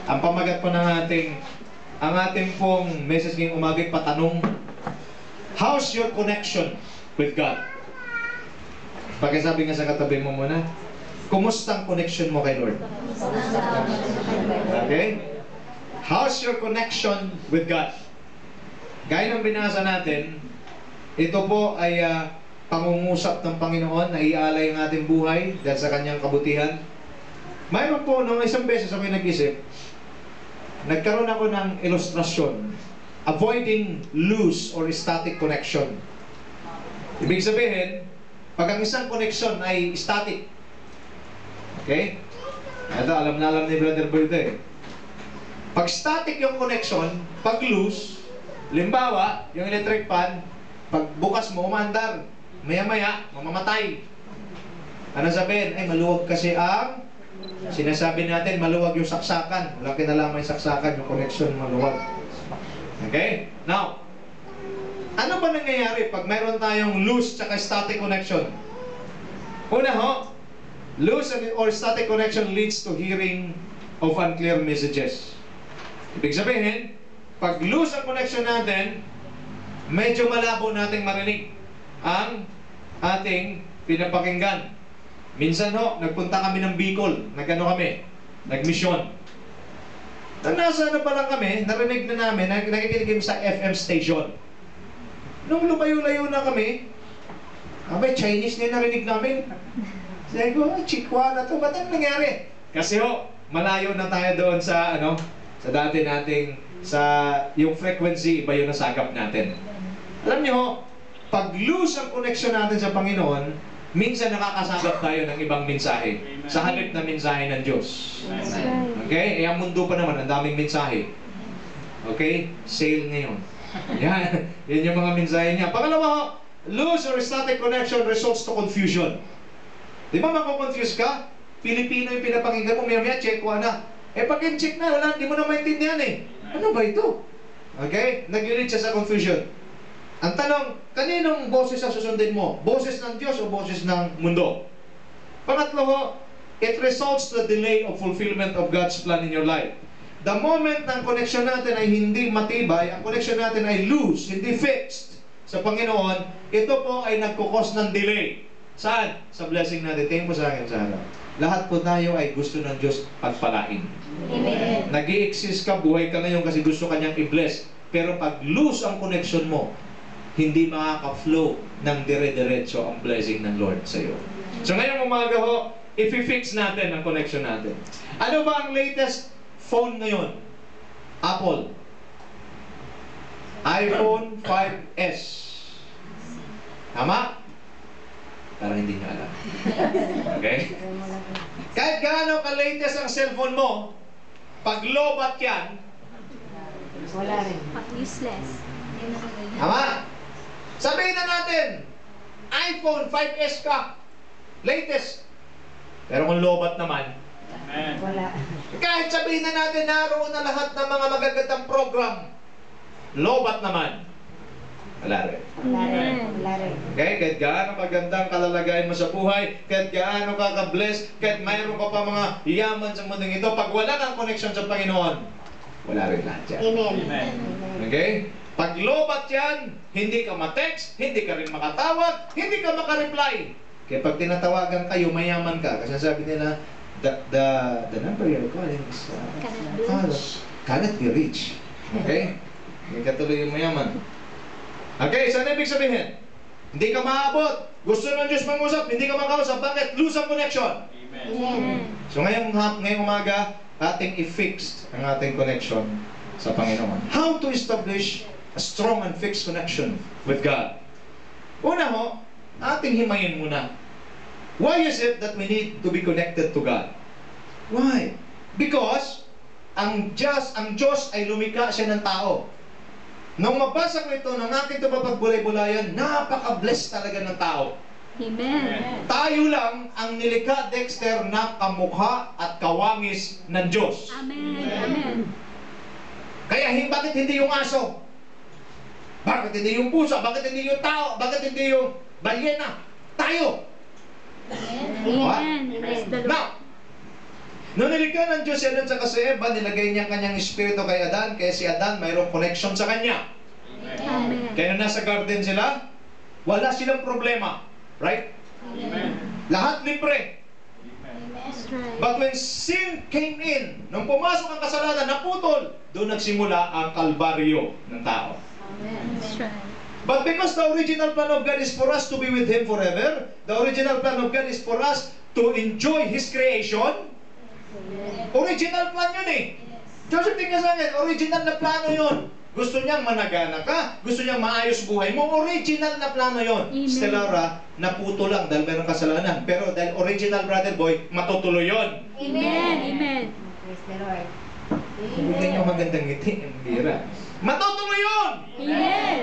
Ang pamagat po ang ating pong message ngayong umaga ay patanong, how's your connection with God? Pakisabi nga sa katabi mo muna, kumusta ang connection mo kay Lord? Okay? How's your connection with God? Gaya ng binasa natin, ito po ay pangungusap ng Panginoon na ialay ang ating buhay dahil sa kanyang kabutihan. Mayroon po, nung isang beses ako nag-isip, nagkaroon ako ng ilustrasyon, avoiding loose or static connection. Ibig sabihin, pag ang isang connection ay static, okay? Ito, alam na alam ni Brother Boy ito eh. Pag static yung connection, pag loose, limbawa, yung electric fan, pag bukas mo, umandar, maya-maya, mamamatay. Ano sabihin? Ay, maluwag kasi ang sinasabi natin, maluwag yung saksakan. Wala kinalaman yung saksakan, yung connection maluwag. Okay? Now, ano ba nangyayari pag mayroon tayong loose tsaka static connection? Una ho, loose or static connection leads to hearing of unclear messages. Ibig sabihin, pag loose ang connection natin, medyo malabo nating marinig ang ating pinapakinggan. Minsan ho, nagpunta kami ng Bicol, nagmisyon. Nasa ano pa lang kami, narinig na namin, nakikinig sa FM station. Nung lumayo-layo na kami, abay, Chinese na narinig namin. Sabi ko, chikwa na to, ba't ang nangyari? Kasi ho, malayo na tayo doon sa, sa dati nating, yung frequency, iba yung nasagap natin. Alam nyo, pag loose ang connection natin sa Panginoon, minsan nakakasagap tayo ng ibang mensahe sa halip na mensahe ng Diyos. Okay? Ang mundo pa naman, ang daming mensahe. Okay? Sale ngayon. Yan. Yan yung mga mensahe niya. Pangalawa, loose or static connection results to confusion. Di ba mako-confuse ka? Pilipino yung pinapakinggan mo, maya-maya, check ko na. Pag in-check na, wala, di mo na maintindihan eh. Ano ba ito? Okay? Nag-lead siya sa confusion. Ang tanong, kaninong boses ang susundin mo? Boses ng Diyos o boses ng mundo? Pangatlo, it results to the delay of fulfillment of God's plan in your life. The moment ng connection natin ay hindi matibay, ang connection natin ay loose, hindi fixed sa Panginoon, ito po ay nagkukos ng delay. Saan? Sa blessing natin. Tingin mo sa akin sa harap. Lahat po tayo ay gusto ng Diyos pagpalain. Amen. Nag-i-exist ka, buhay ka ngayon kasi gusto kanyang i-bless. Pero pag loose ang connection mo, hindi makaka-flow ng dire-diretso ang blessing ng Lord sa iyo. So ngayong umaga ho, i-fix natin ang connection natin. Ano ba ang latest phone ngayon? Apple. iPhone 5S. Tama? Parang hindi nyo alam. Okay? Kahit gaano ka-latest ang cellphone mo, pag lobat yan, Wala rin. Useless. tama? Sabihin na natin, iPhone 5S ka, latest. Pero kung lobat naman, Wala. kahit sabihin na natin naroon na lahat ng mga magagandang program, lobat naman, wala rin. Wala rin. Wala rin. Okay? Kahit gaano kagandang kalalagayan mo sa buhay, kahit gaano ka ka-bless, kahit mayroon ka pa mga yaman sa mundong ito, pag wala kang connection sa Panginoon, wala rin lahat yan. Amen. Amen. Okay? Pag lobat yan, hindi ka ma-text, hindi ka rin makatawag, hindi ka makareply. Kaya pag tinatawagan kayo, mayaman ka. Kasi sabi nila, the number you're calling is cannot be reached. Okay? Hindi ka tuloy yung mayaman. Okay, saan ibig sabihin? Hindi ka maabot. Gusto ng Diyos mangusap, hindi ka makausap. Bakit? Lose ang connection. Amen. So ngayong umaga, ating i-fix ang ating connection sa Panginoon. How to establish a strong and fixed connection with God? Una ho, ating himayin muna. Why is it that we need to be connected to God? Why? Because ang Diyos ay lumikha siya ng tao. Nung mabasa ko ito, nang aking ito papagbulay-bulayan, napaka-bless talaga ng tao. Amen. Tayo lang ang nilikha, Dexter, na kamukha at kawangis ng Diyos. Amen. Amen. Kaya bakit hindi yung aso? Bakit hindi yung pusa? Bakit hindi yung tao? Bakit hindi yung balyena? Tayo! Amen. Praise the Lord. Now, Nung nilikha ng Diyos si Adan sa si Eva, nilagay niya kanyang espiritu kay Adan, kaya si Adan mayroong connection sa kanya. Amen. Kaya nung nasa garden sila, wala silang problema. Right? Lahat libre. That's right. But when sin came in, nung pumasok ang kasalanan, naputol, doon nagsimula ang kalbaryo ng tao. That's right. But because the original plan of God is for us to be with Him forever, the original plan of God is for us to enjoy His creation. Original plan yun eh. Joseph, tingnan sa akin, original na plano yun. Gusto niyang managana ka, gusto niyang maayos buhay mo, original na plano yun. Amen. Stellara, naputo lang dahil mayroong kasalanan. Pero dahil original, brother boy, matutuloy yun. Amen. Amen. Praise the Lord. Bigyan niyo magandang ngiti, ang bira. Matutuloy yun! Amen.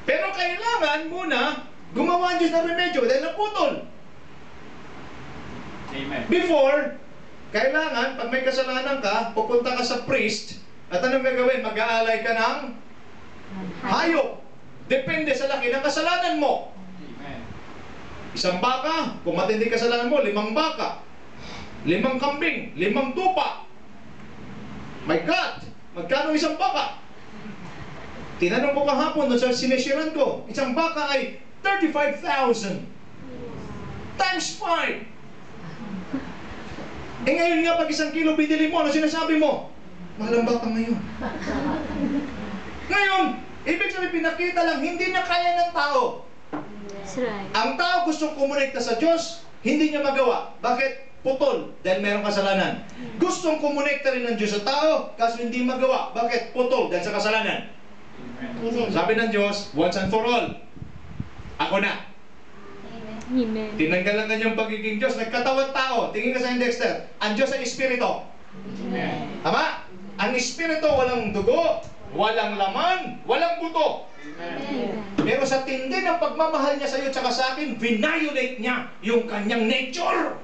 Pero kailangan muna gumawa ang Diyos ng remedyo dahil naputol. Amen. Before, kailangan, pag may kasalanan ka, pupunta ka sa priest, at anong gagawin? Mag-aalay ka ng hayop. Depende sa laki ng kasalanan mo. Amen. Isang baka, kung matindi kasalanan mo, 5 baka. 5 kambing, 5 tupa. My God! Magkano isang baka? Tinanong ko kahapon doon sa sinesiran ko, isang baka ay 35,000 times 5. Eh ngayon nga, pag 1 kilo binili mo, ano sinasabi mo? Mahal ang baka ngayon. Ngayon, ibig sabihin, pinakita lang, hindi na kaya ng tao. That's right. Ang tao gustong kumonekta sa Diyos, hindi niya magawa. Bakit? Putol, dahil mayroong kasalanan. Gustong kumonekta rin ng Diyos sa tao, kaso hindi magawa. Bakit? Putol, dahil sa kasalanan. Amen. Sabi ng Diyos, once and for all, ako na. Amen. Tinanggal ang kanyang pagiging Diyos, nagkatawan tao. Tingin ka sa Dexter, ang Diyos ay Espiritu. Amen. Tama? Ang Espiritu walang dugo, walang laman, walang buto. Amen. Pero sa tindi ng pagmamahal niya sa iyo at sa akin, violate niya yung kanyang nature.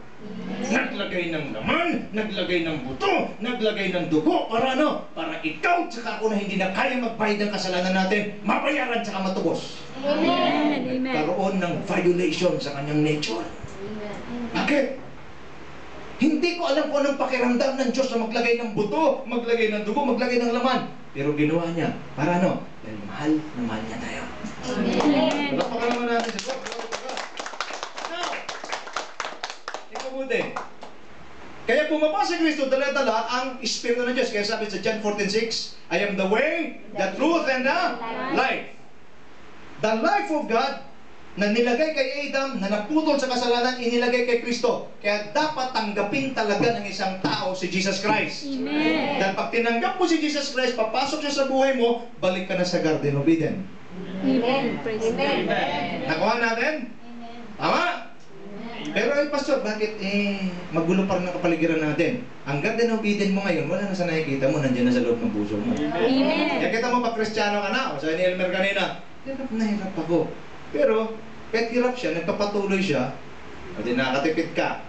Naglagay ng laman, naglagay ng buto, naglagay ng dugo. Para ano? Para ikaw at ako na hindi na kaya magbayad ng kasalanan natin, mabayaran at matubos. Amen. Amen. Nagkaroon ng violation sa kanyang nature. Bakit? Hindi ko alam kung anong pakiramdam ng Diyos na maglagay ng buto, maglagay ng dugo, maglagay ng laman. Pero ginawa niya. Para ano? Dahil mahal na mahal niya tayo. Amen. Palakpakan naman natin si God. Now, ikaw buti. Kaya bumaba si Kristo, dala-dala ang Espiritu ng Diyos. Kaya sabi sa John 14:6, I am the way, the truth, and the life. The life of God na nilagay kay Adam, na naputol sa kasalanan, inilagay kay Kristo. Kaya dapat tanggapin talaga ng isang tao si Jesus Christ. Amen. Dahil pag tinanggap mo si Jesus Christ, papasok siya sa buhay mo, balik ka na sa Garden of Eden. Amen. Praise God. Nakuha natin? Tama? Pero Pastor, bakit magulo pa rin ang kapaligiran natin? Ang Garden of Eden mo ngayon, wala na sa nakikita mo, nandiyan na sa loob ng puso mo. Amen. Kaya kita mo pag Kristiyano ka na, o sa ni Elmer kanina, hirap na hirap ako. Pero, kahit hirap siya, nagpapatuloy siya, o di nakatipid ka.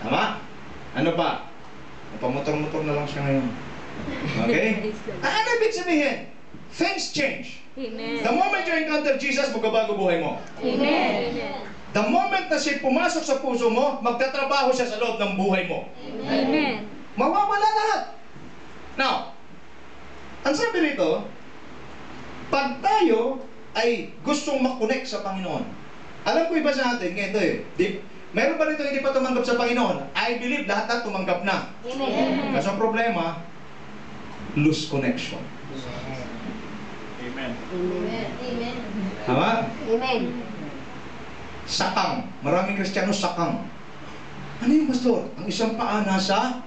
Tama? Ano pa? Napamotor-motor na lang siya ngayon. Okay? Ano ibig sabihin? Things change. Amen. The moment you encounter Jesus, magbabago buhay mo. Amen. The moment na siya pumasok sa puso mo, magtatrabaho siya sa loob ng buhay mo. Amen. Mawawala lahat. Now, ang sabi rito, pag tayo ay gustong makonect sa Panginoon. Alam ko iba sa atin, ganito meron ba rito hindi pa tumanggap sa Panginoon? I believe lahat na tumanggap na. Amen. Kasi ang problema, lose connection. Amen. Amen. Tama? Amen. Sakang. Maraming Kristiyano sakang. Ano yung pastor? Ang isang paa nasa...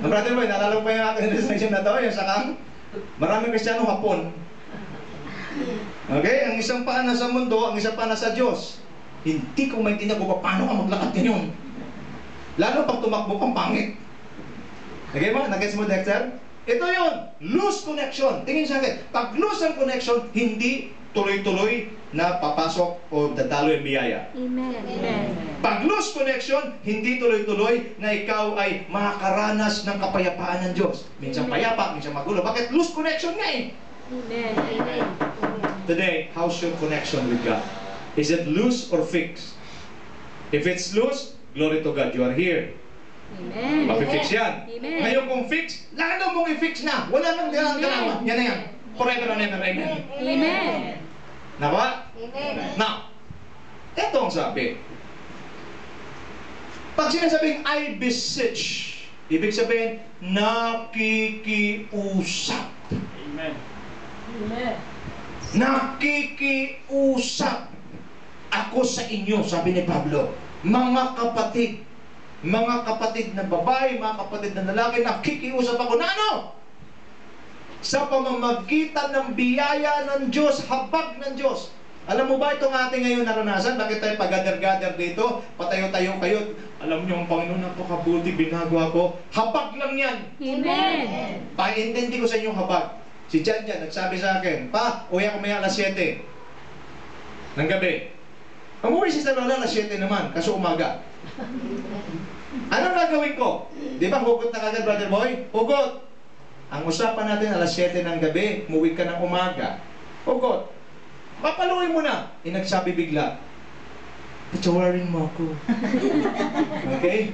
Ang brother boy, naalala ko pa yung aking illustration na to, yung sakang. Maraming Kristiyano hapon. Okay? Ang isang paa nasa mundo, ang isang paa nasa Diyos. Hindi ko maintindihan kung paano ka maglakad ganyan. Lalo pag tumakbo kang pangit. Okay ba? Nag-gets mo, Dexter? Ito yun. Lose connection. Tingin sa akin. Pag lose ang connection, hindi tuloy-tuloy na papasok o dadalo yung biyaya. Amen. Amen. Pag lose connection, hindi tuloy-tuloy na ikaw ay makakaranas ng kapayapaan ng Diyos. Minsan payapa, minsan magulo. Bakit? Lose connection nga eh. Amen. Amen. Today, how's your connection with God? Is it loose or fixed? If it's loose, glory to God, you are here. Amen. Mapifix yan. Amen. Ngayon kung fix, lalo mong i-fix na. Wala nang galawan. Yan na yan. Forever and ever. Amen. Amen. Nawa? Amen. Now, ito ang sabi. Pag sinasabing I beseech, ibig sabihin, nakikiusap. Amen. Nakikiusap ako sa inyo, sabi ni Pablo. Mga kapatid na babae, mga kapatid na lalaki, nakikiusap ako na ano? Sa pamamagitan ng biyaya ng Diyos, habag ng Diyos. Alam mo ba itong ating ngayon naranasan? Bakit tayo pag-gather dito? Patayo-tayo kayo. Alam niyo, ang Panginoon, napakabuti, binago ako. Habag lang yan. Amen. Paintindi ko sa inyong habag. Si Jan nagsabi sa akin, Pa, uwi ako maya alas 7 ng gabi. Umuwi si Lola alas 7 naman, kaso umaga. Anong gagawin ko? Di ba hugot na kagad, brother boy? Hugot! Ang usapan natin alas 7 ng gabi, umuwi ka ng umaga. Hugot! Papaluin mo na! Nagsabi bigla, patawarin mo ako. Okay?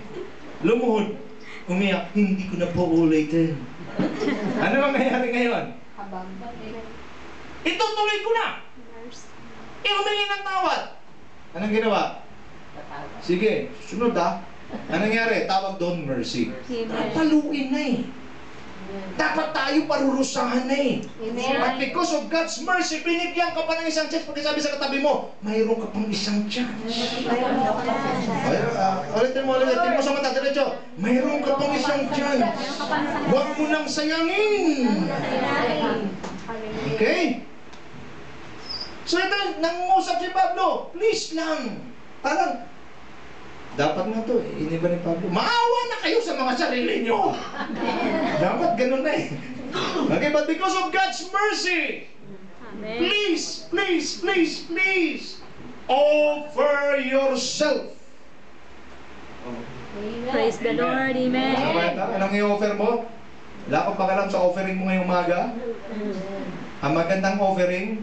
Lumuhod. Umiyak, hindi ko na po ulitin. Ano bang nangyayari ngayon? Habang. Itutuloy ko na! Humingi ng tawad! Anong ginawa? Sige, sunod ha. Anong nangyari? Tawag doon mercy. Amen. Paluin na eh. Dapat tayo parurusahan na eh. Amen. But because of God's mercy, binigyan ka pa ng isang chance. Pag sabi sa katabi mo, mayroon ka pang isang chance. Ulitin mo sa mata, diretso. Mayroon ka pang isang chance. Huwag mo nang sayangin. Okay? So ito, nangungusap si Pablo. Please lang. Parang, dapat nga to eh. Ini ba ni Pablo? Maawa na kayo sa mga sarili nyo. Dapat ganun na eh. Okay, but because of God's mercy, Amen. please, please, please, please, offer yourself. Praise the Lord. Ano ba Amen. ito? Anong i-offer mo? Wala akong pakalam sa offering mo ngayong umaga. Ang magandang offering,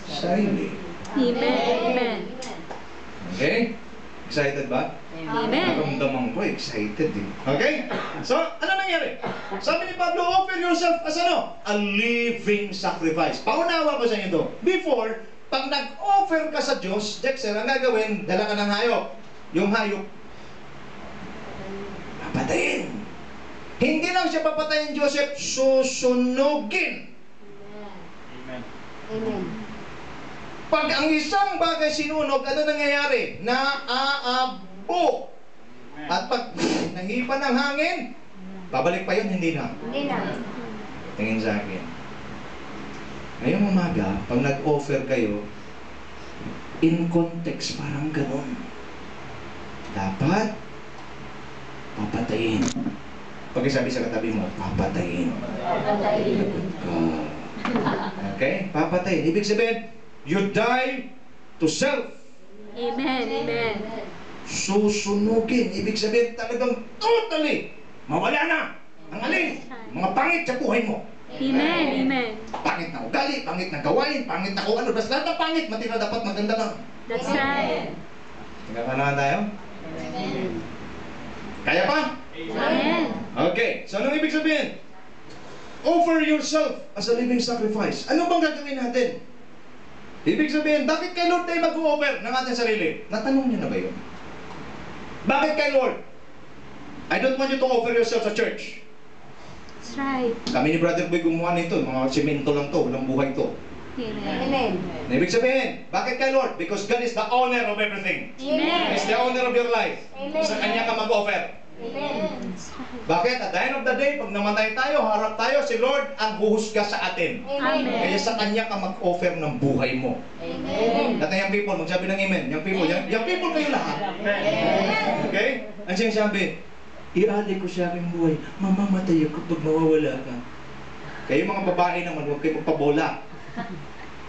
sarili. Amen. Amen. Okay? Excited ba? Amen. Naramdaman ko, excited eh. Okay? So, ano nangyari? Sabi ni Pablo, offer yourself as ano? A living sacrifice. Paunawa ko sa inyo to. Before, pag nag-offer ka sa Diyos, Dexter, ang gagawin, dala ka ng hayop. Yung hayop, papatayin. Hindi lang siya papatayin, Joseph, susunugin. Amen. Amen. Pag ang isang bagay sinunog, ano nangyayari? Naaabo. At pag nahipa ng hangin, babalik pa yun, hindi na. Hindi na. Tingin sa akin. Ngayong umaga, pag nag-offer kayo, in context, parang ganun. Dapat, papatayin. Pag sabi sa katabi mo, papatayin. Lagot ka. Okay? Papatayin. Ibig sabihin, you die to self. Amen. Amen. Susunugin. Ibig sabihin talagang totally mawala na ang alin. Mga pangit sa buhay mo. Amen. Amen. Pangit na ugali, pangit na gawain, pangit na kung ano. Basta lahat ng pangit, matira dapat maganda lang. That's right. Nagkakanahan tayo? Kaya pa? Amen. Okay. So anong ibig sabihin? Offer yourself as a living sacrifice. Ano bang gagawin natin? Ibig sabihin, bakit kay Lord tayo mag-offer ng ating sarili? Natanong niyo na ba yun? Bakit kay Lord? I don't want you to offer yourself sa church. That's right. Kami ni Brother Boy gumawa nito. Mga simento lang to. Walang buhay to. Amen. Amen. Ibig sabihin, bakit kay Lord? Because God is the owner of everything. Amen. He's the owner of your life. Amen. Sa Kanya ka mag-offer. Amen. Bakit? At the end of the day, pag namatay tayo, harap tayo, si Lord ang huhusga sa atin. Amen. Kaya sa Kanya ka mag-offer ng buhay mo. Amen. Lahat ng young people, magsabi ng amen. Young people, young people kayo lahat. Okay? Ang siyang sabi, ialay ko sa aking buhay, mamamatay ako pag mawawala ka. Kayo mga babae naman, huwag kayo magpabola.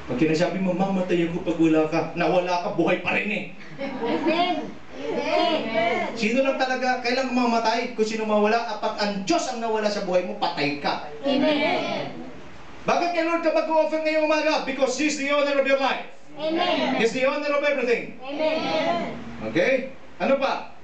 Pag kinasabi mo, mamamatay ako pag wala ka, nawala ka, buhay pa rin eh. Amen. Amen. Sino lang talaga, kailan mamamatay? Kung sino mawala, at ang Diyos ang nawala sa buhay mo, patay ka. Amen. Bakit kay Lord ka mag-offer ngayong umaga? Because He's the owner of your life. Amen. He's the owner of everything. Amen. Okay? Ano pa?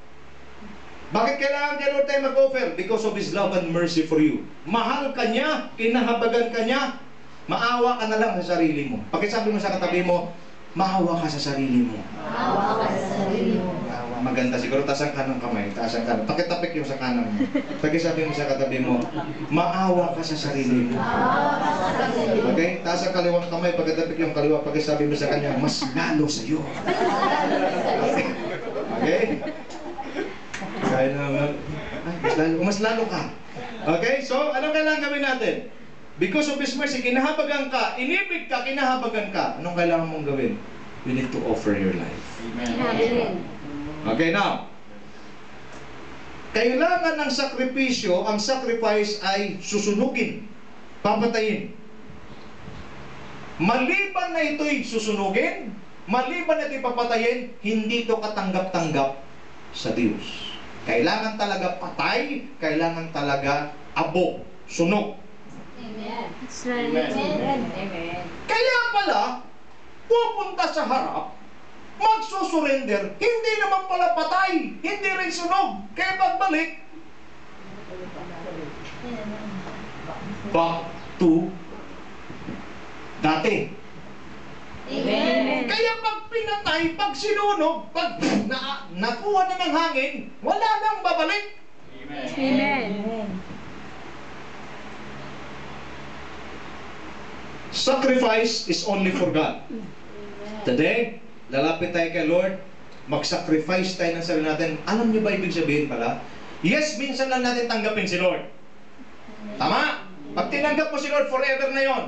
Bakit kailangan kay Lord tayo mag-offer? Because of His love and mercy for you. Mahal ka niya, kinahabagan ka niya, maawa ka na lang sa sarili mo. Pakisabi mo sa katabi mo, maawa ka sa sarili mo. Maawa ka sa sarili mo. Maganda siguro, taas ang kanang kamay, taas ang kanang. Pakitapik yung sa kanan mo. Pakisabi mo sa katabi mo, maawa ka sa sarili mo. Maawa ka sa sarili mo. Okay? Taas ang kaliwang kamay, pagkatapik yung kaliwa, pakisabi mo sa kanya, mas lalo sa iyo. Okay? Kaya naman, mas lalo ka. Okay? So, anong kailangan gawin natin? Because of His mercy, kinahabagan ka, inibig ka, kinahabagan ka. Anong kailangan mong gawin? You need to offer your life. Amen. Okay, now, kailangan ng sakripisyo, ang sacrifice ay susunugin, papatayin. Maliban na ito'y susunugin, maliban na ito'y papatayin, hindi ito katanggap-tanggap sa Diyos. Kailangan talaga patay, kailangan talaga abo, sunog. Amen. That's right. Amen. Amen. Kaya pala, pupunta sa harap, magsusurrender, hindi naman pala patay, hindi rin sunog. Kaya pagbalik, back to dati. Amen. Kaya pag pinatay, pag sinunog, pag nakuha na ng hangin, wala nang babalik. Amen. Sacrifice is only for God. Today, lalapit tayo kay Lord, mag-sacrifice tayo ng sarili natin. Alam niyo ba ibig sabihin pala? Yes, minsan lang natin tanggapin si Lord. Tama? Pag tinanggap mo si Lord, forever na yon.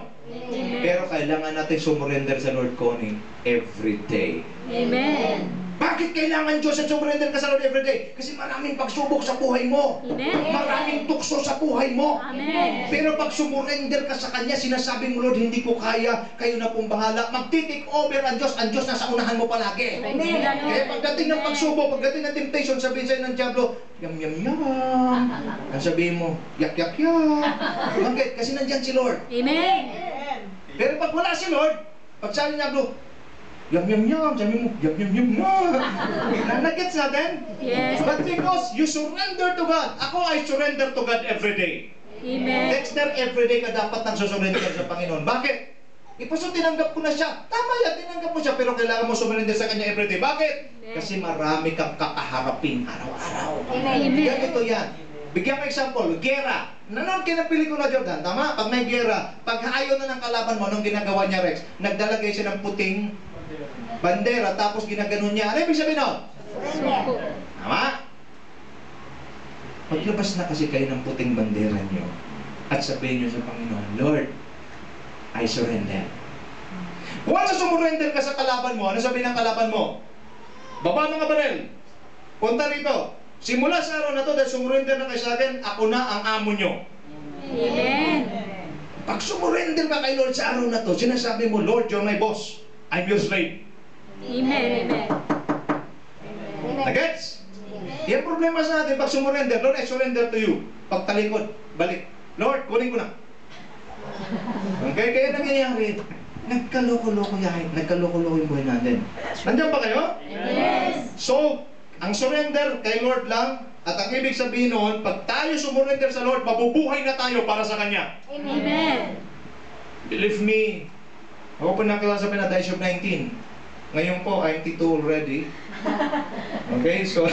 Pero kailangan natin sumurrender sa Lord, Connie, every day. Amen. Bakit kailangan Diyos at sumurrender ka sa Lord every day? Kasi maraming pagsubok sa buhay mo. Amen. Maraming tukso sa buhay mo. Amen. Pero pag sumurrender ka sa Kanya, sinasabi mo, Lord, hindi ko kaya, kayo na pong bahala. Mag-take over ang Diyos nasa unahan mo palagi. Amen. Kaya pagdating ng pagsubok, pagdating ng temptation, sabihin sa'yo ng Diablo, yum, yum, yum. Ang sabihin mo, yak, yak, yak. Bakit? Kasi nandyan si Lord. Amen. Pero pag wala si Lord, pag sabi niya, Diablo, yum, yum, yum, sabi mo, yum, yum, yum, yum. Nagets natin? Yes. But because you surrender to God, ako I surrender to God every day. Amen. Dexter, everyday ka dapat nang susurrender sa Panginoon. Bakit? Ipaso tinanggap ko na siya. Tama yan, tinanggap mo siya, pero kailangan mo surrender sa Kanya everyday. Bakit? Kasi marami kang kakaharapin araw-araw. Amen. Ganito yan. Bigyan ko example, gera. Nanonood kayo ng pelikula, Jordan, tama? Pag may gera, pag ayaw na ng kalaban mo, nung ginagawa niya Rex, nagdalagay siya ng puting bandera, tapos ginaganon niya. Ano ibig sabihin nun? Suko. Tama? Maglabas na kasi kayo ng puting bandera niyo at sabihin niyo sa Panginoon, Lord, I surrender. Once sumurrender ka sa kalaban mo, ano sabihin ng kalaban mo? Baba mga barel. Punta rito. Simula sa araw na to, dahil sumurrender na kayo sa akin, ako na ang amo nyo. Amen. Pag sumurrender ka kay Lord sa araw na to, sinasabi mo, Lord, you're my boss. I'm your slave. Amen. Amen. Nagets? Yung problema sa atin, pag sumurrender, Lord, I surrender to you. Pag talikod, balik. Lord, kunin ko na. Okay, kaya nangyayari, nagkaloko-loko yung buhay natin. Nandiyan ba kayo? Yes. So, ang surrender kay Lord lang, at ang ibig sabihin noon, pag tayo sumurrender sa Lord, mabubuhay na tayo para sa Kanya. Amen. Believe me, ako po nakilasabi na Dice of 19. Ngayon po, I'm T2 already. Okay, so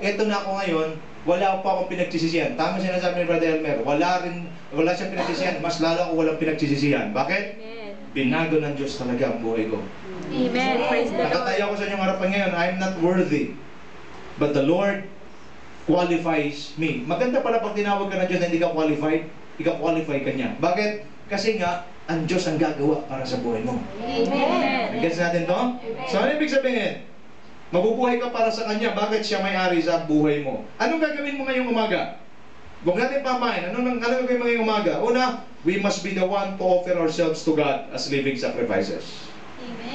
eto na ako ngayon, wala pa akong pinagsisisihan. Tama sinasabi ni Brother Elmer, wala siyang pinagsisisihan, mas lalo ako walang pinagsisisihan. Bakit? Amen. Binago ng Diyos talaga ang buhay ko. Amen. Praise the Lord. Nakatayo ko sa inyong harapan ngayon, I'm not worthy. But the Lord qualifies me. Maganda pala pag tinawag ka ng Diyos na hindi ka qualified, ika-qualify ka niya. Bakit? Kasi nga, ang Diyos ang gagawa para sa buhay mo. Amen. Gets natin to? So ano ibig sabihin? Mabubuhay ka para sa Kanya. Bakit siya may-ari sa buhay mo? Anong gagawin mo ngayong umaga? Huwag natin pamain. Anong gagawin mo ngayong umaga? Una, we must be the one to offer ourselves to God as living sacrifices.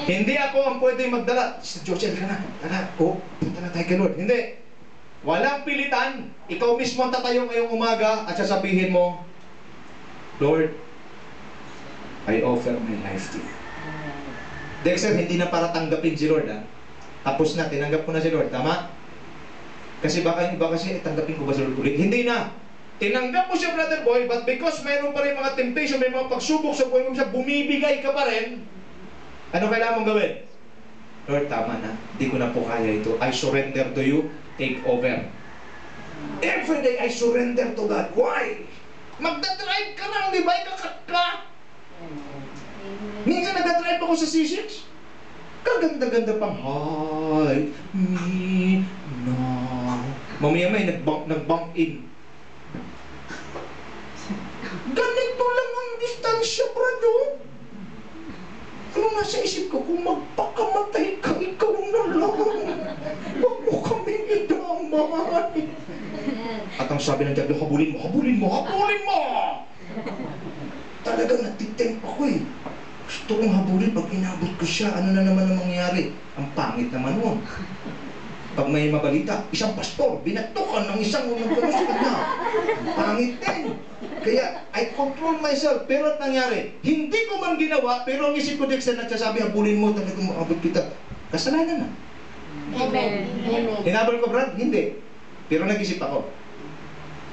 Hindi ako ang pwede magdala. Si Joseph, tara, punta na tayo kay Lord. Hindi. Walang pilitan. Ikaw mismo ang tatayo ngayong umaga at sasabihin mo, Lord, I offer my life to you. Dexter, hindi na para tanggapin si Lord, ha? Tapos na, tinanggap ko na si Lord, tama? Kasi baka yung iba kasi, tanggapin ko ba sa Lord ulit? Hindi na. Tinanggap mo siya, brother boy, but because mayroon pa rin mga temptation, may mga pagsubok sa buhay mo siya, bumibigay ka pa rin. Ano kailangan mong gawin? Lord, tama na. Hindi ko na po kaya ito. I surrender to you. Take over. Every day, I surrender to God. Why? Magdadrive ka lang, di ba? Ikakat ka. Minsan nagdadrive ako sa C6. Kaganda-ganda pang, hi, me, now. Mamaya may nag-bump in. Ganito lang ang distansya, brado. Ano nasa isip ko, kung magpakamatay ka, ikaw na lang. Huwag mo kaming idamay. At ang sabi ng Diablo, habulin mo, habulin mo, habulin mo! Talagang natitemp ako eh. Gusto kong habulin, pag inabot ko siya, ano na naman ang mangyari? Ang pangit naman mo. Pag may mabalita, isang pastor, binatukan ng isang nagkaroon sa kanya. Pangit din. Kaya, I control myself. Pero at nangyari, hindi ko man ginawa, pero ang isip ko, Dexter, nagsasabi, habulin mo, talagang maabot kita. Kasalanan na. Amen. Amen. Hinabol ko, Brad? Hindi. Pero nag-isip ako.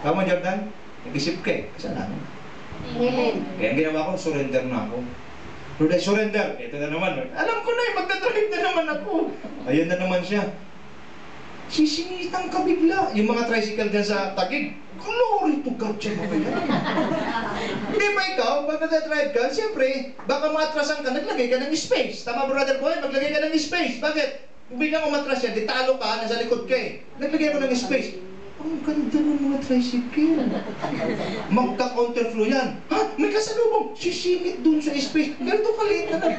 Tama, Jordan? Nag-isip ka eh. Kasalanan. Amen. Kaya ang ginawa ko, surrender na ako. Lord, I surrender. Ito na naman. Alam ko na eh, magdadrive na naman ako. Ayan na naman siya. Sisingitang ka bigla. Yung mga tricycle dyan sa Taguig, glory to God siya mga yan. Hindi ba ikaw, pag nagdadrive ka, siyempre, baka matrasan ka, naglagay ka ng space. Tama, brother boy? Maglagay ka ng space. Bakit? Kung biglang umatras yan, di talo ka, nasa likod ka eh. Naglagay mo ng space. Ang ganda ng mga tricycle. Magka-counterflow yan. Ha? May kasalubong. Sisingit dun sa space. Ganito kaliit na lang.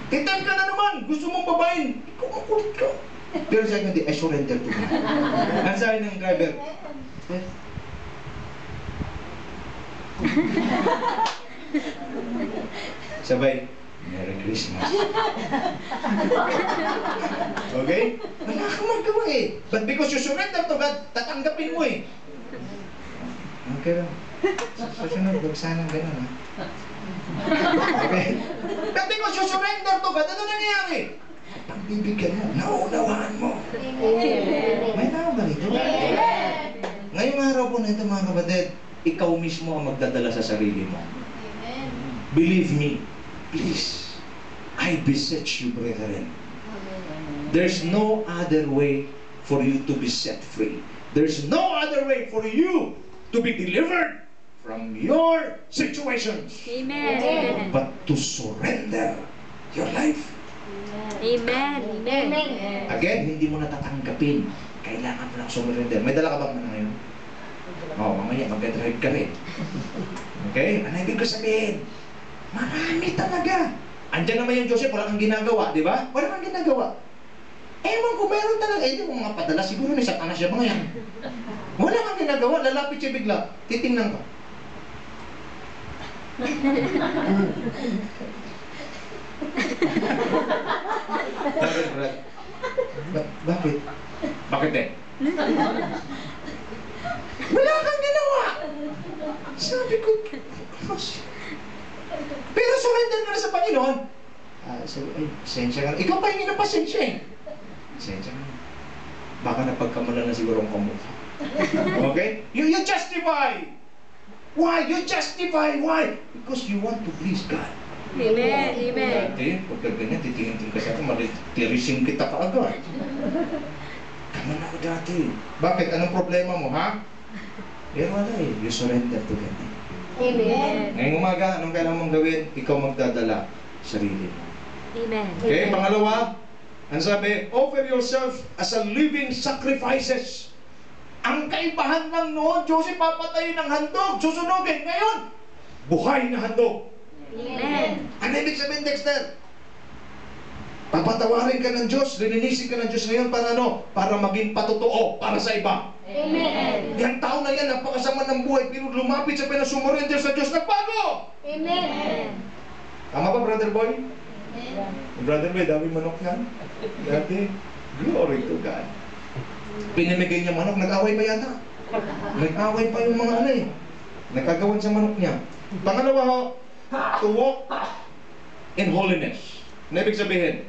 Titan ka na naman. Gusto mong babayin. Ikaw makulit ka. Pero sa akin, I surrender to God. Ang sabi ng driver, sabay, Merry Christmas. Okay? Wala kang magawa eh. But because you surrender to God, tatanggapin mo eh. Okay lang. Susunod, huwag sanang ganun ha. Okay? But because you surrender to God, ano nangyayari? Pagbibigyan mo, naunawaan mo. May tao ba rito? Ngayong araw po na ito mga kapatid, ikaw mismo ang magdadala sa sarili mo. Believe me, please, I beseech you, brethren. There's no other way for you to be set free. There's no other way for you to be delivered from your situations. Amen. Amen. But to surrender your life. Amen. Amen. Again, hindi mo natatanggapin. Kailangan mo lang surrender. May dala ka bang ano ngayon? Oo, mamaya mag-drive ka rin. Okay? Ano ibig ko sabihin? Marami talaga. Andiyan naman yung Joseph, wala kang ginagawa, di ba? Wala kang ginagawa. Ewan ko, meron talaga. Eh, yung mga padala, siguro may satanas siya mga yan. Wala kang ginagawa, lalapit siya bigla. Titingnan ka. Bakit? Bakit eh? Wala kang ginawa! Sabi ko, pero surrender ka na sa Panginoon. Sabi, ay, pasensya ka na. Ikaw pa hingi ng pasensya eh. Pasensya ka na. Baka napagkamalan na siguro ang kamukha. Okay? You justify. Why? You justify. Why? Because you want to please God. Amen. Amen. Dati, pagka ganyan, titingin ka sa akin, malitirising kita kaagad. Kaman ako dati. Bakit? Anong problema mo, ha? Pero wala eh. You surrender to God. Amen. Ngayong umaga, anong kailangan mong gawin? Ikaw magdadala sarili mo. Amen. Okay, pangalawa, ang sabi, offer yourself as a living sacrifices. Ang kaibahan lang noon, Joseph papatayin ng handog, susunugin. Ngayon, buhay na handog. Amen. Ano ibig sabihin, Dexter? Papatawarin ka ng Diyos, lininisin ka ng Diyos ngayon para ano? Para maging patotoo para sa iba. Amen. Yang tao na yan, napakasama ng buhay, pero lumapit sa pinasumurinder sa Diyos, nagbago! Amen. Tama ba, Brother Boy? Brother Boy, dami manok yan. Dati, glory to God. Pinamigay niya manok, nag-away pa yata. Nag-away pa yung mga ano eh. Nagkagawan sa manok niya. Pangalawa ho, to walk in holiness. Ano ibig sabihin?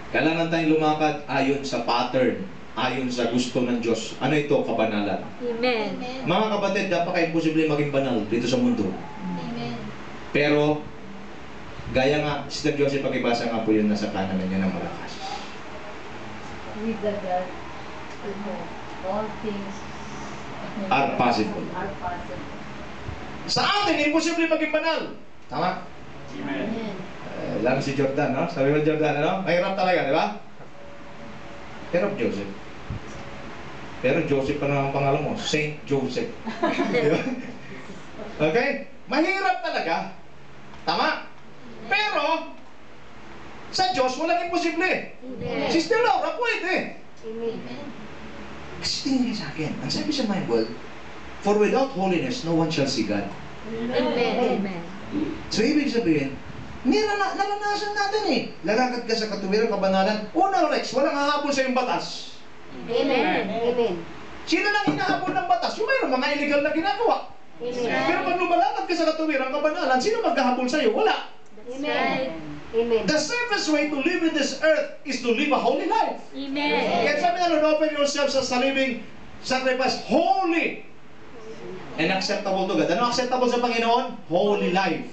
Kailangan tayong lumakad ayon sa pattern, ayon sa gusto ng Diyos. Ano ito? Kabanalan. Amen. Mga kapatid, napaka-imposible maging banal dito sa mundo. Pero, gaya nga, Sister Josie, pakibasa nga po yun nasa kanan niya ng malakas. With the God, all things Are possible. are possible. Sa atin, imposible maging banal. Tama? Amen. Lang si Jordan, no? Sabi mo Jordan, ano? Mahirap talaga, di ba? Pero Joseph. Pero Joseph pa naman ang pangalan mo, Saint Joseph. Di ba? Okay? Mahirap talaga. Tama? Pero, sa Diyos, walang imposible. Amen. Sister Laura, pwede. Amen. Kasi tingin niya sa akin, ang sabi sa Bible, for without holiness, no one shall see God. Amen. Amen. So, ibig sabihin, naranasan natin eh. Lalakad ka sa katuwiran, kabanalan. Una, Rex, walang hahabol sa iyong batas. Amen. Amen. Sino lang hinahabol ng batas? Yung mayroon mga illegal na ginagawa. Amen. Pero pag lumalakad ka sa katuwiran, kabanalan, sino maghahabol sa iyo? Wala. That's right. Amen. The safest way to live in this earth is to live a holy life. Amen. Kaya sabi na, Lord, offer yourselves as a living sacrifice, holy and acceptable to God. Ano acceptable sa Panginoon? Holy life.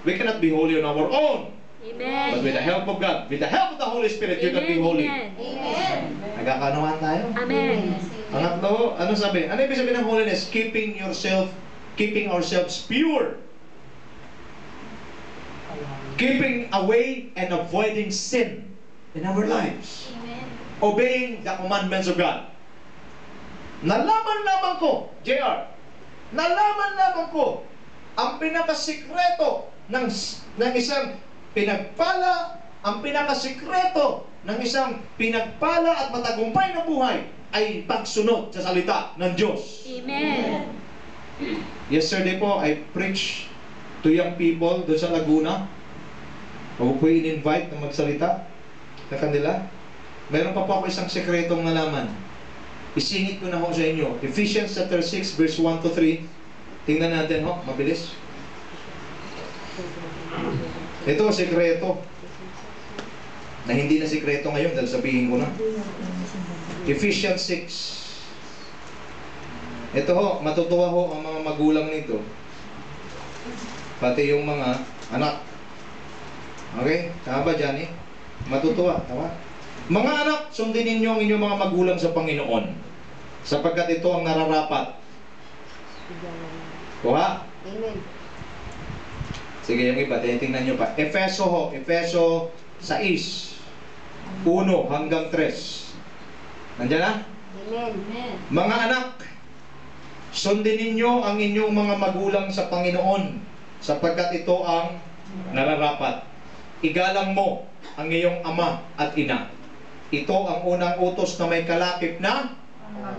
We cannot be holy on our own. Amen. But with the help of God, with the help of the Holy Spirit, you can be holy. Amen. Nagkakanuhan tayo? Amen. Pangatlo, ano sabi? Ano ibig sabihin ng holiness? Keeping ourselves pure. Keeping away and avoiding sin in our lives. Obeying the commandments of God. Nalaman ko, JR, nalaman ko ang pinakasikreto ng isang pinagpala, ang pinakasikreto ng isang pinagpala at matagumpay na buhay ay pagsunod sa salita ng Diyos. Amen. Yesterday po, I preached to young people doon sa Laguna. Ako po in-invite na magsalita sa kanila. Meron pa po ako isang sekretong nalaman. Isingit ko na ho sa inyo. Ephesians chapter 6 verse 1 to 3. Tingnan natin ho, mabilis. Ito, sekreto. Na hindi na sekreto ngayon dahil sabihin ko na. Ephesians 6. Ito ho, matutuwa ho ang mga magulang nito. Pati yung mga anak. Okay? Tama ba, Johnny? Matutuwa. Tama? Mga anak, sundin ninyo ang inyong mga magulang sa Panginoon. Sapagkat ito ang nararapat. Kuha? Amen. Sige, yung iba, tingnan nyo pa. Efeso ho, Efeso 6, 1 hanggang 3. Nandiyan na? Amen. Mga anak, sundin ninyo ang inyong mga magulang sa Panginoon, sapagkat ito ang nararapat. Igalang mo ang iyong ama at ina. Ito ang unang utos na may kalakip na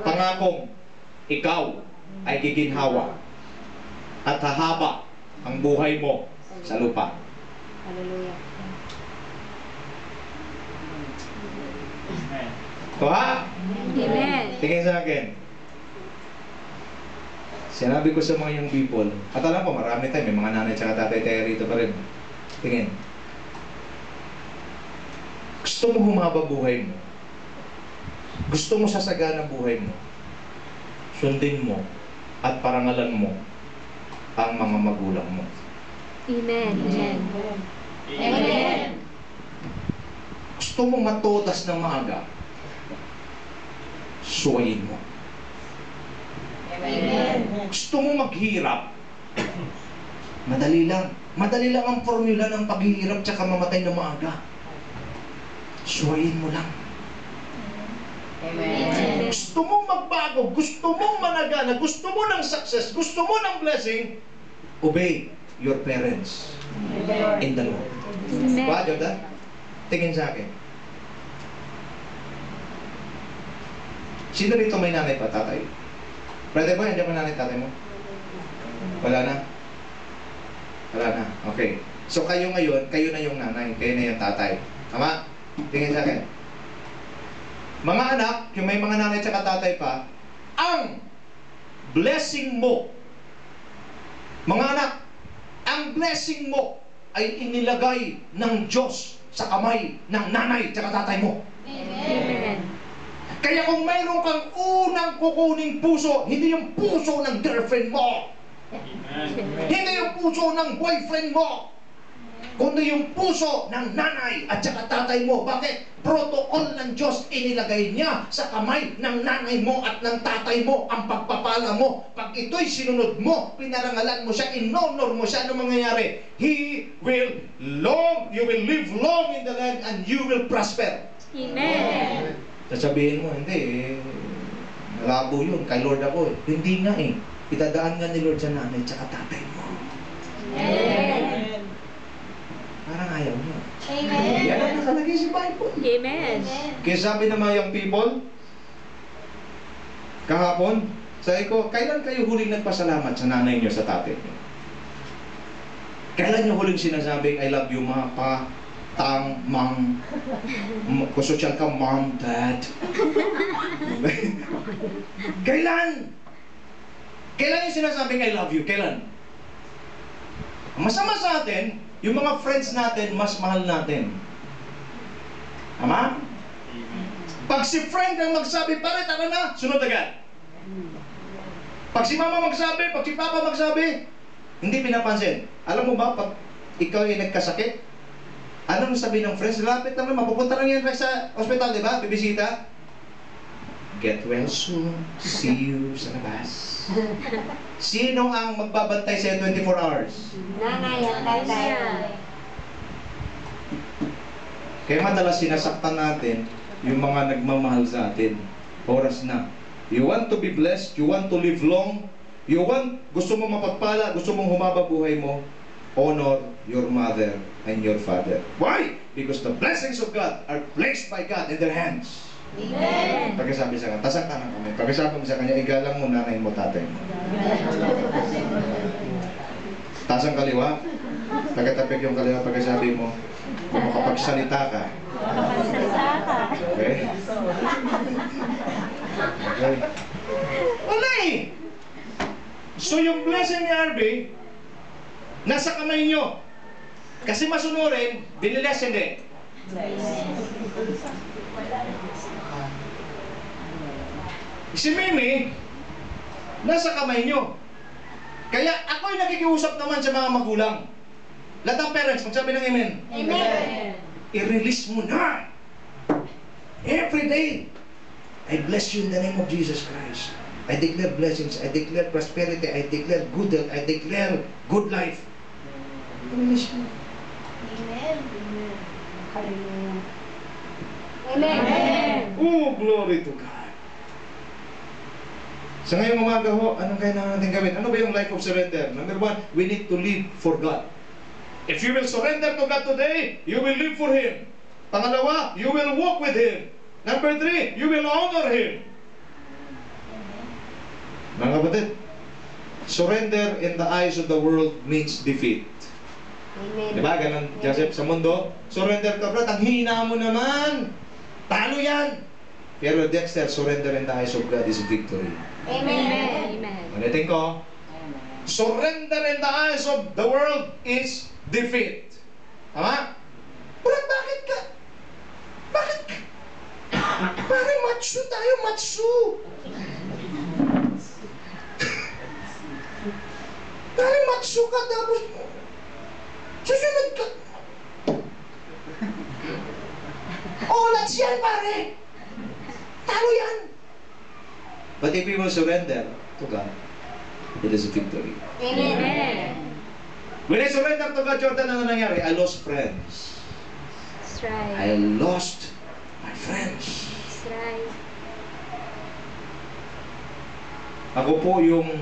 pangakong ikaw ay giginhawa at hahaba ang buhay mo sa lupa. Hallelujah. Amen. Ito ha? Amen. Tingin sa akin. Sinabi ko sa mga young people, at alam ko marami tayo, may mga nanay at tatay tayo rito pa rin. Tingin. Gusto mo humaba buhay mo. Gusto mo sasagana buhay mo. Sundin mo at parangalan mo ang mga magulang mo. Amen. Amen. Amen. Gusto mo matodas ng maaga. Suwayin mo. Amen. Gusto mo maghirap. Madali lang. Madali lang ang formula ng paghihirap tsaka mamatay na maaga. Suwayin mo lang. Amen. Gusto mong magbago, gusto mong managana, gusto mo ng success, gusto mo ng blessing, obey your parents in the Lord. Amen. Ba, Jordan? Tingin sa akin. Sino rito may nanay pa, tatay? Brother boy, andiyan pa nanay, tatay mo? Wala na? Wala na. Okay. So kayo ngayon, kayo na yung nanay, kayo na yung tatay. Tama? Tingin sa akin. Mga anak, yung may mga nanay at tatay pa, ang blessing mo, mga anak, ang blessing mo ay inilagay ng Diyos sa kamay ng nanay at tatay mo. Amen. Kaya kung mayroon kang unang kukuning puso, hindi yung puso ng girlfriend mo, Amen. hindi yung puso ng boyfriend mo, kundi yung puso ng nanay at saka tatay mo. Bakit? Protocol ng Diyos inilagay niya sa kamay ng nanay mo at ng tatay mo ang pagpapala mo. Pag ito'y sinunod mo, pinarangalan mo siya, inonor mo siya, ano mangyayari? You will live long in the land and you will prosper. Amen. Sasabihin mo, hindi eh, malabo yun, kay Lord ako. Hindi nga eh. Itadaan nga ni Lord sa nanay at saka tatay mo. Amen. Parang ayaw niya. Amen. Yan ang nakalagay sa Bible. Amen. Kaya sabi ng mga young people, kahapon, sabi ko, kailan kayo huling nagpasalamat sa nanay niyo, sa tatay niyo? Kailan niyo huling sinasabing, I love you, ma, pa, tang, mang, kusosyal ka, mom, dad? Kailan? Kailan yung sinasabing, I love you? Kailan? Ang masama sa atin, yung mga friends natin, mas mahal natin. Tama? Pag si friend ang magsabi, pare, tara na, sunod agad. Pag si mama magsabi, pag si papa magsabi, hindi pinapansin. Alam mo ba, pag ikaw ay nagkasakit, anong sabi ng friends? Lapit naman, mapupunta lang yan sa ospital, di ba? Bibisita. Get well soon. See you sa labas. Sino ang magbabantay sa 24 hours? Nanay at tatay. Kaya madalas sinasaktan natin yung mga nagmamahal sa atin. Oras na. You want to be blessed, you want to live long, gusto mo mapagpala, gusto mong humaba buhay mo, honor your mother and your father. Why? Because the blessings of God are placed by God in their hands. Amen. Pagkasabi sa kanya, tasak ka ng kamay. Pagkasabi mo sa kanya, igalang mo nanay mo, tatay mo. Tasang kaliwa. Pagkatapik yung kaliwa, pagkasabi mo, kung makapagsalita ka. Okay? Okay. Wala eh! So yung blessing ni RB, nasa kamay nyo. Kasi masunurin, biniles hindi. Si Mimi, nasa kamay nyo. Kaya ako'y nakikiusap naman sa mga magulang. Lahat ng parents, magsabi ng amen. Amen. I-release mo na. Every day, I bless you in the name of Jesus Christ. I declare blessings, I declare prosperity, I declare good health, I declare good life. I-release mo. Amen. Hallelujah. Amen. Oh, glory to God. Sa ngayong umaga ho, anong kailangan natin gawin? Ano ba yung life of surrender? Number one, we need to live for God. If you will surrender to God today, you will live for Him. Pangalawa, you will walk with Him. Number three, you will honor Him. Mga kapatid, surrender in the eyes of the world means defeat. Amen. Diba? Ganun, Joseph, sa mundo, surrender ka, brad, ang hina mo naman. Talo yan. Pero Dexter, surrender in the eyes of God is victory. Amen. Amen. Ulitin ko, surrender in the eyes of the world is defeat. Tama? Brad, bakit ka? Bakit ka? Parang matsu tayo, matsu. Parang matsu ka, tapos susunod ka. Oh, let's yan, pare. Talo yan. But if we will surrender to God, it is a victory. Amen. When I surrender to God, Jordan, ano nangyari? I lost friends. That's right. I lost my friends. That's right. Ako po yung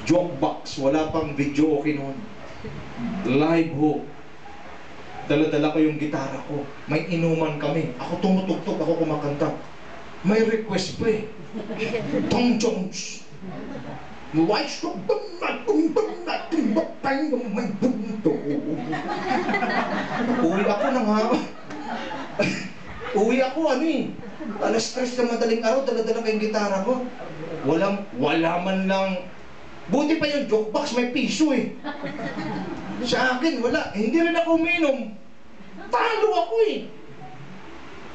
joke box, wala pang video okay noon. Live ho. Dala-dala ko yung gitara ko. May inuman kami. Ako tumutugtog, ako kumakanta. May request pa eh. Tom Jones. Uwi ako nang haba. Uwi ako ano eh. Alas 3 na madaling araw, dala-dala ko yung gitara ko. Wala man lang. Buti pa yung jukebox, may piso eh. Sa akin, wala. Hindi rin ako uminom. talo ako eh.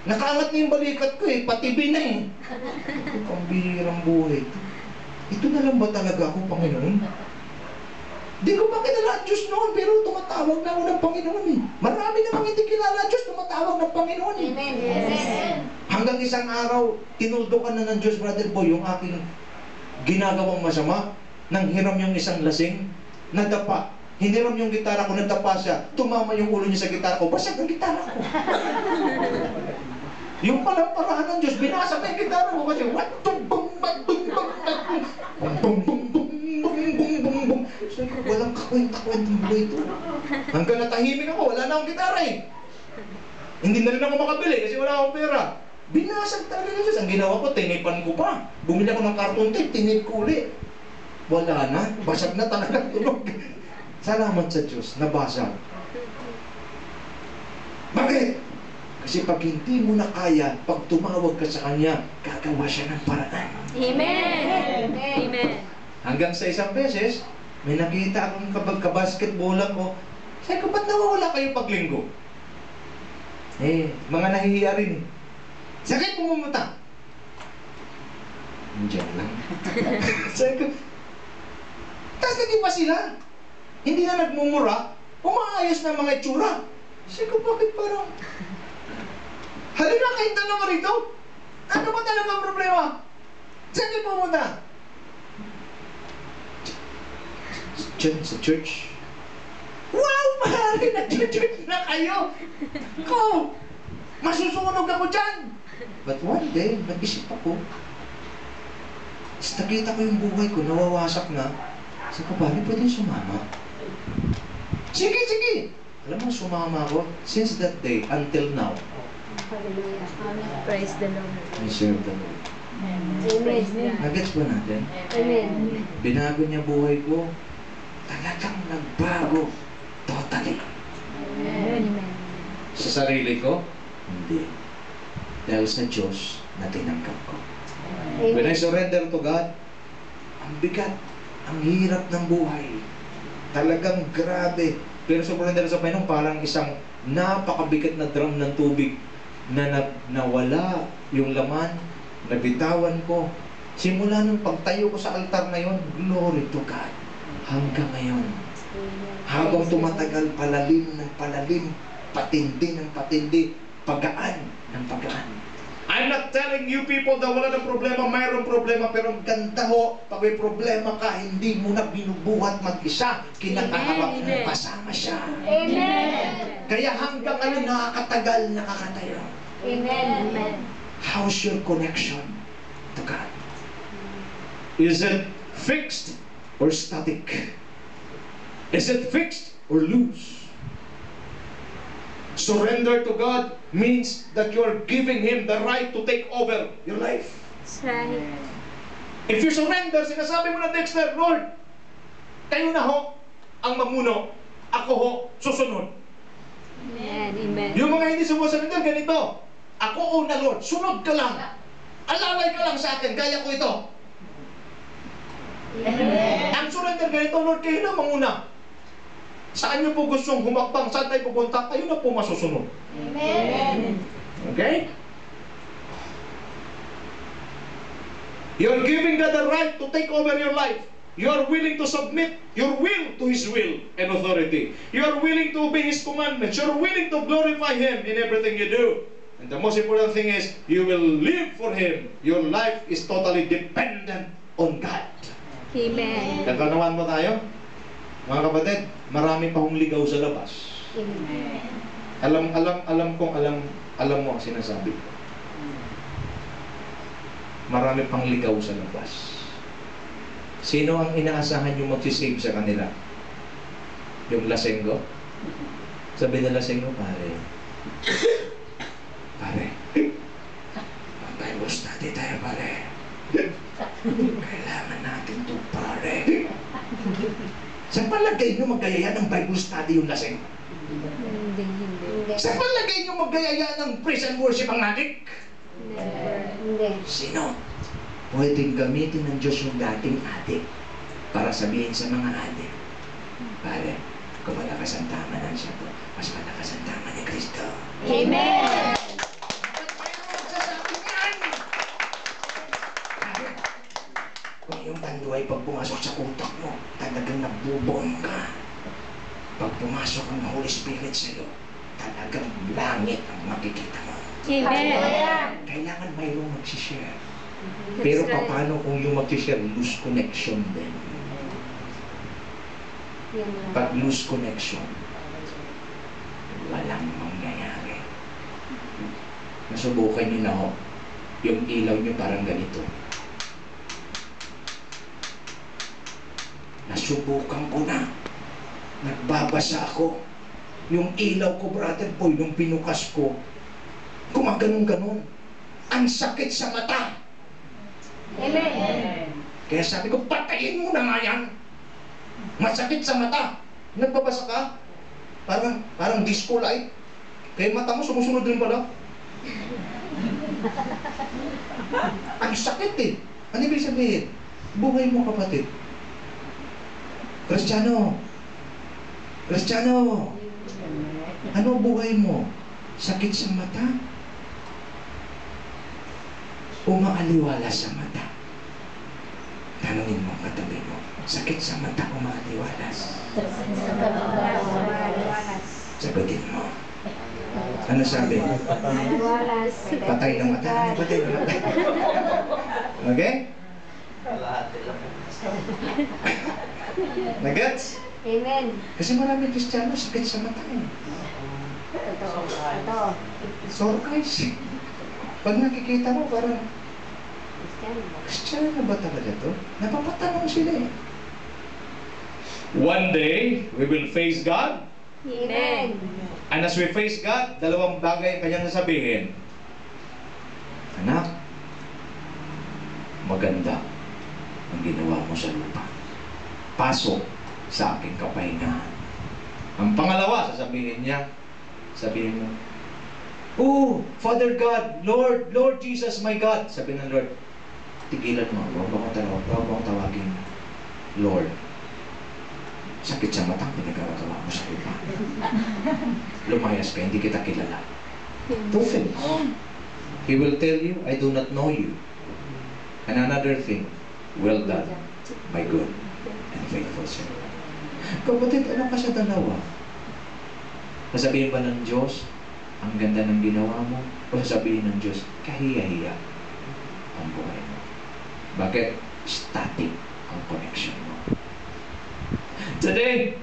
Nakaangat na yung balikat ko eh, patibi na eh. Ang bihirang buhay. Ito na lang ba talaga ako, Panginoon? Di ko pa kilala ang Diyos noon, pero tumatawag na ako ng Panginoon eh. Marami namang hindi kilala ang Diyos, tumatawag ng Panginoon eh. Amen. Amen. Hanggang isang araw, tinuldukan na ng Diyos, Brother Boy, yung aking ginagawang masama. Nang hiram yung isang lasing, nadapa. Hiniram yung gitara ko, nadapa siya. Tumama yung ulo niya sa gitara ko, basag ang gitara ko. Yung palang parahan ng Diyos, binasa pa yung gitara ko kasi, what? Bum, bum, bum, bum, bum, bum, bum, bum, bum, bum, bum. Sabi ko, walang kakwenta-kwentang buhay ito. Hanggang natahimik ako, wala na akong gitara eh. Hindi na rin ako makabili kasi wala akong pera. Binasag talaga ng Diyos. Ang ginawa ko, tinipan ko pa. Bumili ako ng carton tape, tinip ko ulit. Wala na, basag na talaga tunog. Salamat sa Diyos, nabasag. Bakit? Kasi pag hindi mo na kaya, pag tumawag ka sa Kanya, gagawa siya ng paraan. Amen. Amen. Hanggang sa isang beses, may nakita akong kabasketballan ko. Sabi ko, ba't nawawala kayo paglinggo? Mga nahihiya rin. Saan kayo pumunta? Diyan lang. Sabi ko, tapos hindi pa sila. Hindi na nagmumura, umaayos na mga itsura. Sabi ko, bakit parang... Halina kayong dalawa rito. Ano ba talaga ang problema? Saan kayo pumunta? Diyan sa church. Wow, mahali! Nag-church na kayo! Ko! Masusunog ako dyan! But one day, nag-isip ako. Tapos nakita ko yung buhay ko, nawawasak na. Sabi ko, bakit pwede sumama? Sige, sige! Alam mo, sumama ako. Since that day, until now, Hallelujah. Amen. Praise the Lord. I serve the Lord. Praise God. Nagets ba natin? Amen. Binago niya buhay ko. Talagang nagbago. Totally. Amen. Sa sarili ko? Hindi. Dahil sa Diyos na tinanggap ko. When I surrender to God, ang bigat, ang hirap ng buhay. Talagang grabe. Pero surrender sa Panginoon, parang isang napakabigat na drum ng tubig na nawala yung laman, nabitawan ko. Simula nung pagtayo ko sa altar na yon, glory to God. Hanggang ngayon. Habang tumatagal, palalim ng palalim, patindi ng patindi, pagaan ng pagaan. I'm not telling you people na wala ng problema, mayroong problema, pero ang ganda ho, pag may problema ka, hindi mo na binubuhat mag-isa, kinakaharap mo, Amen. kasama siya. Amen. Kaya hanggang ngayon, nakakatagal, nakakatayo. Amen. Amen. How's your connection to God? Is it fixed or static? Is it fixed or loose? Surrender to God means that you're giving Him the right to take over your life. That's right. If you surrender, sinasabi mo na, Dexter, Lord, kayo na ho ang mamuno, ako ho susunod. Amen. Amen. Yung mga hindi sumusunod, ganito, ako una, Lord, sunod ka lang. Alalay ka lang sa akin, gaya ko ito. Amen. Ang surrender ganito, Lord, kayo na manguna. Saan niyo po gustong humakbang, saan tayo pupunta, kayo na po masusunod. Amen. Okay? You're giving God the right to take over your life. You're willing to submit your will to His will and authority. You're willing to obey His commandments. You're willing to glorify Him in everything you do. And the most important thing is, you will live for Him. Your life is totally dependent on God. Amen. Katanawan mo tayo? Mga kapatid, marami pa hong ligaw sa labas. Amen. Alam mo ang sinasabi ko. Marami pang ligaw sa labas. Sino ang inaasahan yung magsisave sa kanila? Yung lasenggo? Sabi na lasenggo, pare. Bible study tayo, pare. Kailangan natin to, pare. Sa palagay nyo magayaya ng Bible study yung laseng? Hindi. Sa palagay nyo magayaya ng praise and worship ang adik? Never. Hindi. Sino? Pwedeng gamitin ng Diyos yung dating adik para sabihin sa mga adik, pare, Kung malakas ang tama ng siya po, mas malakas ang tama ni Kristo. Amen. Kung yung tanduay pag pumasok sa utak mo, talagang nabubong ka. Pag pumasok ang Holy Spirit sa'yo, talagang langit ang makikita mo. Amen. Kailangan mayroong magsishare. Pero That's right. paano kung yung magsishare, loose connection din? Yan lang. Pag loose connection, walang mangyayari. Nasubukan niyo na ho, yung ilaw niyo parang ganito. Nasubukan ko na. Nagbabasa ako. Yung ilaw ko, brother boy, nung pinukas ko, gumaganon-ganon. Ang sakit sa mata. Amen. Kaya sabi ko, patayin mo na nga yan. Masakit sa mata. Nagbabasa ka, parang disco light. Kaya mata mo sumusunod din pala. Ang sakit eh. Ano ibig sabihin? Buhay mo, kapatid. Kristiyano. Kristiyano. Ano buhay mo? Sakit sa mata? O maaliwala sa mata? Tanungin mo ang katabi mo. Sakit sa mata o maaliwalas? Sagutin mo. Ano sabi? Walas. Patay ng mata. Ano patay ng mata? Okay? Nagets? Amen. Kasi maraming Kristiyano sakit sa mata eh. Ito. Surprise. Pag nakikita mo, parang, Christian. Kristiyano ba talaga to? Napapatanong sila eh. One day, we will face God. Amen. And as we face God, dalawang bagay ang kanyang sasabihin. Anak, maganda ang ginawa mo sa lupa. Pasok sa aking kapahingahan. Ang pangalawa, sasabihin niya, sabihin mo, Oh, Father God, Lord Jesus, my God. Sabi ng Lord, tigilan mo, huwag mo akong tawagin, Lord. Sakit sa matang pinagagawa mo sa iba. Lumayas ka, hindi kita kilala. Prove it. He will tell you, I do not know you. And another thing, well done, my good and faithful servant. Kapatid, ano ka sa dalawa? Sasabihin ba ng Diyos, ang ganda ng ginawa mo? O sasabihin ng Diyos, kahiya-hiya ang buhay mo? Bakit? Static ang connection mo. today,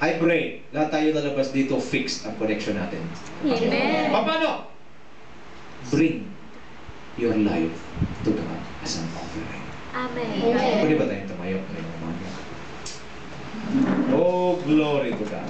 I pray, lahat tayo lalabas dito, fixed ang connection natin. Amen. Paano? Bring your life to God as an offering. Amen. Pwede ba tayong tumayo ngayong umaga? Oh, glory to God.